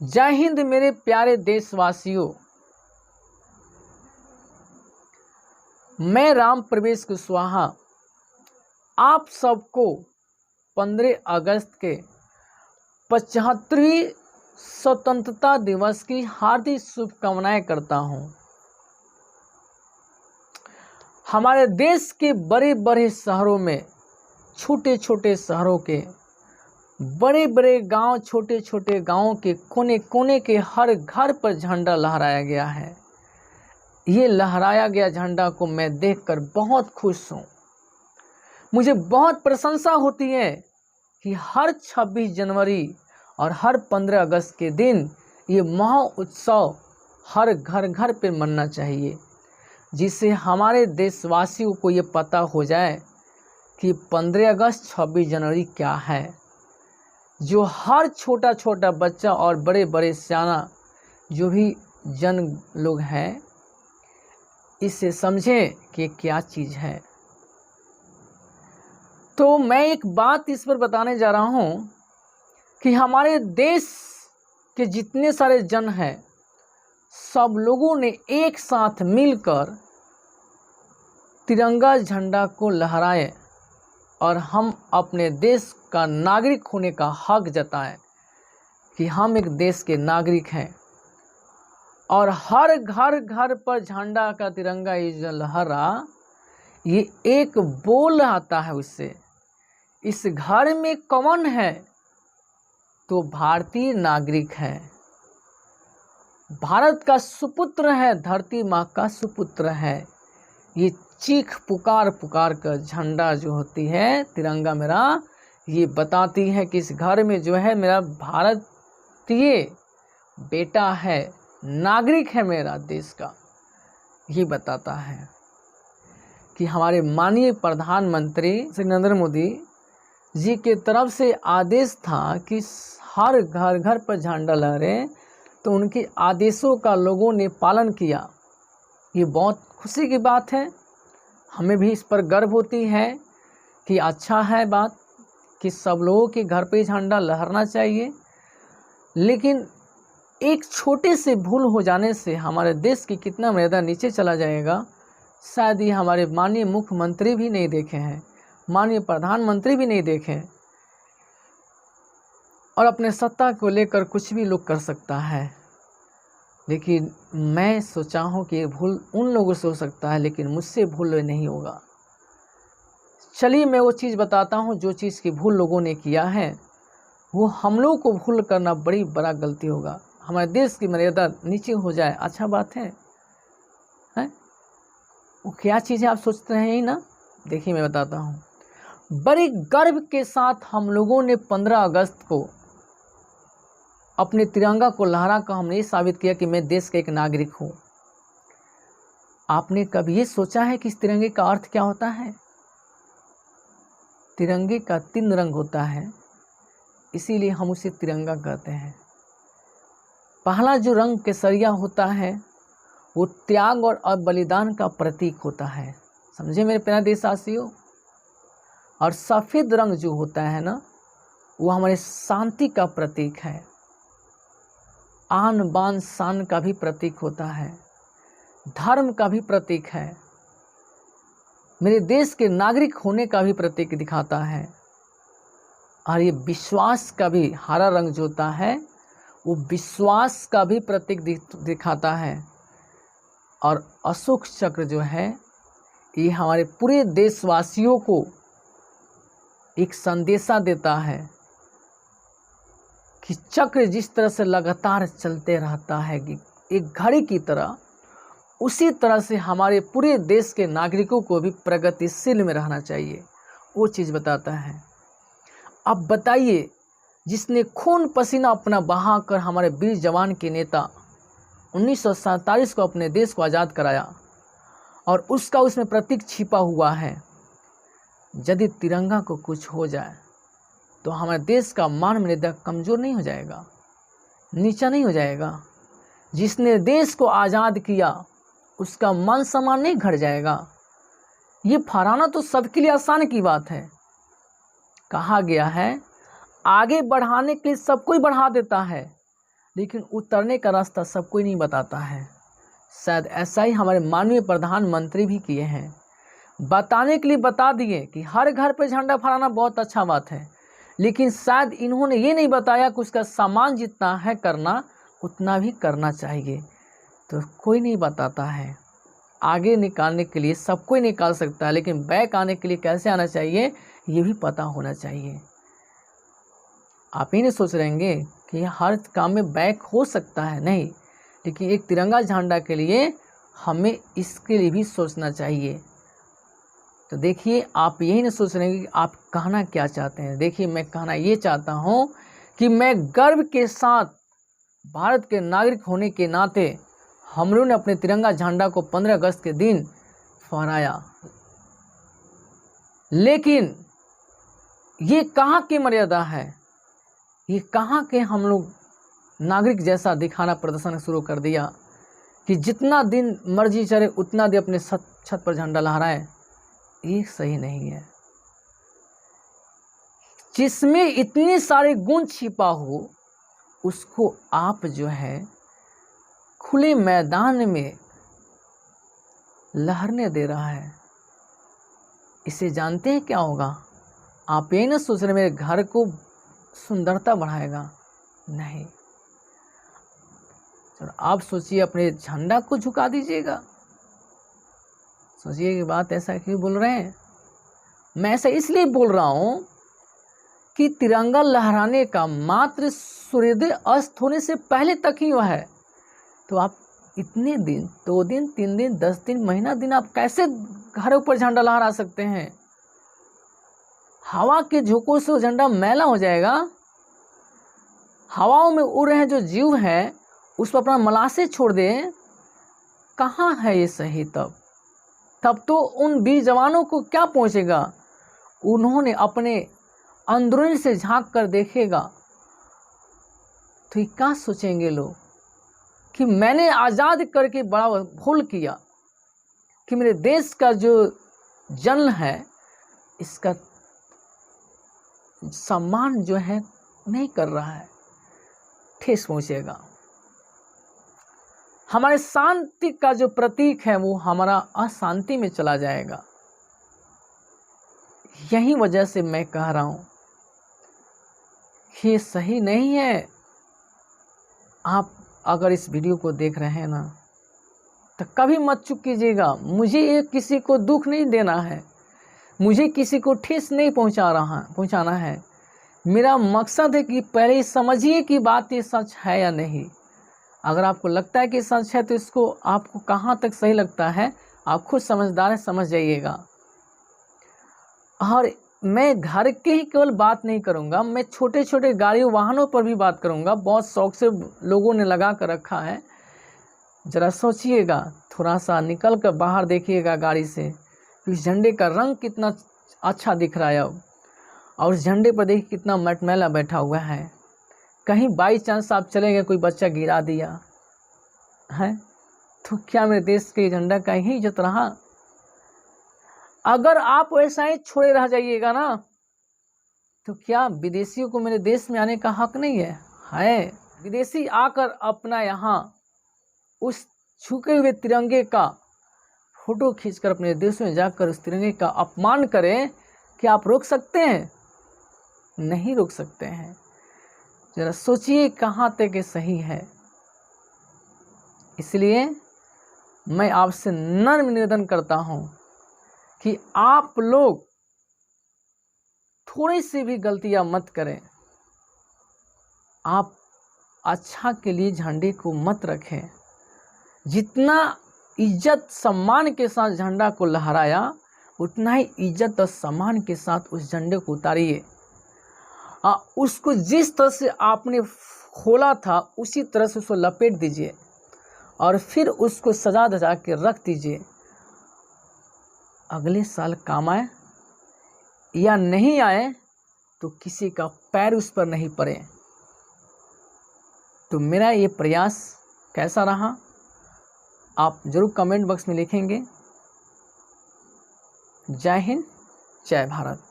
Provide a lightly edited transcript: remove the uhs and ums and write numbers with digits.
जय हिंद मेरे प्यारे देशवासियों। मैं राम प्रवेश कुशवाहा आप सबको 15 अगस्त के 75वीं स्वतंत्रता दिवस की हार्दिक शुभकामनाएं करता हूं। हमारे देश के बड़े बड़े शहरों में, छोटे छोटे शहरों के, बड़े बड़े गांव, छोटे छोटे गांवों के कोने कोने के हर घर पर झंडा लहराया गया है। ये लहराया गया झंडा को मैं देखकर बहुत खुश हूँ। मुझे बहुत प्रशंसा होती है कि हर 26 जनवरी और हर 15 अगस्त के दिन ये महा उत्सव हर घर घर पे मनना चाहिए, जिससे हमारे देशवासियों को ये पता हो जाए कि 15 अगस्त 26 जनवरी क्या है। जो हर छोटा छोटा बच्चा और बड़े बड़े सियाना जो भी जन लोग हैं, इसे समझें कि क्या चीज़ है। तो मैं एक बात इस पर बताने जा रहा हूँ कि हमारे देश के जितने सारे जन हैं, सब लोगों ने एक साथ मिलकर तिरंगा झंडा को लहराए और हम अपने देश का नागरिक होने का हक जताएं कि हम एक देश के नागरिक हैं। और हर घर घर पर झंडा का तिरंगा ये जो लहरा, ये एक बोल आता है उससे, इस घर में कौन है? तो भारतीय नागरिक है, भारत का सुपुत्र है, धरती माँ का सुपुत्र है। ये चीख पुकार पुकार कर झंडा जो होती है तिरंगा मेरा, ये बताती है कि इस घर में जो है मेरा भारतीय बेटा है, नागरिक है मेरा देश का। ये बताता है कि हमारे माननीय प्रधानमंत्री श्री नरेंद्र मोदी जी के तरफ से आदेश था कि हर घर घर पर झंडा लहरे, तो उनके आदेशों का लोगों ने पालन किया। ये बहुत खुशी की बात है, हमें भी इस पर गर्व होती है कि अच्छा है बात कि सब लोगों के घर पे झंडा लहरना चाहिए। लेकिन एक छोटे से भूल हो जाने से हमारे देश की कितना मर्यादा नीचे चला जाएगा, शायद ये हमारे माननीय मुख्यमंत्री भी नहीं देखे हैं, माननीय प्रधानमंत्री भी नहीं देखे। और अपने सत्ता को लेकर कुछ भी लोग कर सकता है, लेकिन मैं सोचा हूँ कि ये भूल उन लोगों से हो सकता है, लेकिन मुझसे भूल नहीं होगा। चलिए मैं वो चीज़ बताता हूँ जो चीज़ की भूल लोगों ने किया है, वो हम लोगों को भूल करना बड़ी बड़ा गलती होगा। हमारे देश की मर्यादा नीचे हो जाए, अच्छा बात है? वो क्या चीज़ है आप सोचते हैं ही ना? देखिए मैं बताता हूँ। बड़े गर्व के साथ हम लोगों ने 15 अगस्त को अपने तिरंगा को लहरा कर हमने ये साबित किया कि मैं देश का एक नागरिक हूँ। आपने कभी ये सोचा है कि इस तिरंगे का अर्थ क्या होता है? तिरंगे का 3 रंग होता है, इसीलिए हम उसे तिरंगा कहते हैं। पहला जो रंग केसरिया होता है, वो त्याग और बलिदान का प्रतीक होता है, समझे मेरे प्यारे देशवासियों। और सफ़ेद रंग जो होता है ना, वो हमारे शांति का प्रतीक है, आन बान शान का भी प्रतीक होता है, धर्म का भी प्रतीक है, मेरे देश के नागरिक होने का भी प्रतीक दिखाता है। और ये विश्वास का भी, हरा रंग जो होता है वो विश्वास का भी प्रतीक दिखाता है। और अशोक चक्र जो है, ये हमारे पूरे देशवासियों को एक संदेशा देता है कि चक्र जिस तरह से लगातार चलते रहता है कि एक घड़ी की तरह, उसी तरह से हमारे पूरे देश के नागरिकों को भी प्रगतिशील में रहना चाहिए, वो चीज़ बताता है। अब बताइए, जिसने खून पसीना अपना बहाकर हमारे वीर जवान के नेता 1947 को अपने देश को आज़ाद कराया, और उसका उसमें प्रतीक छिपा हुआ है। यदि तिरंगा को कुछ हो जाए तो हमारे देश का मान मर्यादा कमज़ोर नहीं हो जाएगा, नीचा नहीं हो जाएगा। जिसने देश को आज़ाद किया उसका मान सम्मान नहीं घट जाएगा। ये फहराना तो सबके लिए आसान की बात है। कहा गया है आगे बढ़ाने के लिए सब कोई बढ़ा देता है, लेकिन उतरने का रास्ता सब कोई नहीं बताता है। शायद ऐसा ही हमारे माननीय प्रधानमंत्री भी किए हैं, बताने के लिए बता दिए कि हर घर पे झंडा फहराना बहुत अच्छा बात है, लेकिन शायद इन्होंने ये नहीं बताया कि उसका सामान जितना है करना उतना भी करना चाहिए। तो कोई नहीं बताता है। आगे निकालने के लिए सब कोई निकाल सकता है, लेकिन बैक आने के लिए कैसे आना चाहिए ये भी पता होना चाहिए। आप ही नहीं सोच रहेंगे कि हर काम में बैक हो सकता है, नहीं, लेकिन एक तिरंगा झंडा के लिए हमें इसके लिए भी सोचना चाहिए। तो देखिए, आप यही नहीं सोच रहे हैं कि आप कहना क्या चाहते हैं। देखिए, मैं कहना ये चाहता हूँ कि मैं गर्व के साथ भारत के नागरिक होने के नाते हम लोगों ने अपने तिरंगा झंडा को 15 अगस्त के दिन फहराया, लेकिन ये कहाँ की मर्यादा है, ये कहाँ के हम लोग नागरिक जैसा दिखाना प्रदर्शन शुरू कर दिया कि जितना दिन मर्जी चले उतना दिन अपने छत पर झंडा लहराए। ये सही नहीं है। जिसमें इतने सारे गुण छिपा हो उसको आप जो है खुले मैदान में लहरने दे रहा है। इसे जानते हैं क्या होगा? आप ये ना सोच रहे मेरे घर को सुंदरता बढ़ाएगा, नहीं। तो आप सोचिए, अपने झंडा को झुका दीजिएगा। सोचिए कि बात ऐसा क्यों बोल रहे हैं। मैं ऐसा इसलिए बोल रहा हूँ कि तिरंगा लहराने का मात्र सूर्योदय अस्त होने से पहले तक ही वह है। तो आप इतने दिन, 2 दिन, 3 दिन, 10 दिन, महीना दिन आप कैसे घरों पर झंडा लहरा सकते हैं? हवा के झोंकों से वो झंडा मैला हो जाएगा। हवाओं में उड़ रहे जो जीव हैं उस पर अपना मलासे छोड़ दें, कहाँ है ये सही? तब तो उन वीर जवानों को क्या पहुंचेगा? उन्होंने अपने अंदरूनी से झांक कर देखेगा तो ये क्या सोचेंगे लोग कि मैंने आज़ाद करके बड़ा भूल किया, कि मेरे देश का जो जन्म है इसका सम्मान जो है नहीं कर रहा है। ठेस पहुंचेगा। हमारे शांति का जो प्रतीक है वो हमारा अशांति में चला जाएगा। यही वजह से मैं कह रहा हूँ ये सही नहीं है। आप अगर इस वीडियो को देख रहे हैं ना तो कभी मत चुप कीजिएगा। मुझे ये किसी को दुख नहीं देना है, मुझे किसी को ठेस नहीं पहुंचाना है। मेरा मकसद है कि पहले समझिए कि बात ये सच है या नहीं। अगर आपको लगता है कि सच है तो इसको आपको कहाँ तक सही लगता है आप खुद समझदार हैं, समझ जाइएगा। और मैं घर के ही केवल बात नहीं करूँगा, मैं छोटे छोटे गाड़ियों वाहनों पर भी बात करूँगा। बहुत शौक से लोगों ने लगा कर रखा है। ज़रा सोचिएगा, थोड़ा सा निकल कर बाहर देखिएगा गाड़ी से, इस झंडे का रंग कितना अच्छा दिख रहा है अब, और उस झंडे पर देखिए कितना मटमैला बैठा हुआ है। कहीं बाई चांस आप चले गए, कोई बच्चा गिरा दिया है तो क्या मेरे देश के झंडा का ही इज्जत रहा? अगर आप वैसा ही छोड़े रह जाइएगा ना तो क्या विदेशियों को मेरे देश में आने का हक नहीं है? विदेशी आकर अपना यहाँ उस झुके हुए तिरंगे का फोटो खींचकर अपने देश में जाकर उस तिरंगे का अपमान करें, क्या आप रोक सकते हैं? नहीं रोक सकते हैं। जरा सोचिए कहाँ तक ये सही है। इसलिए मैं आपसे नम्र निवेदन करता हूँ कि आप लोग थोड़ी सी भी गलतियाँ मत करें। आप अच्छा के लिए झंडे को मत रखें। जितना इज्जत सम्मान के साथ झंडा को लहराया उतना ही इज्जत और सम्मान के साथ उस झंडे को उतारिए। उसको जिस तरह से आपने खोला था उसी तरह से उसको लपेट दीजिए और फिर उसको सजा धजा के रख दीजिए। अगले साल काम आए या नहीं आए तो किसी का पैर उस पर नहीं पड़े। तो मेरा ये प्रयास कैसा रहा आप जरूर कमेंट बॉक्स में लिखेंगे। जय हिंद, जय भारत।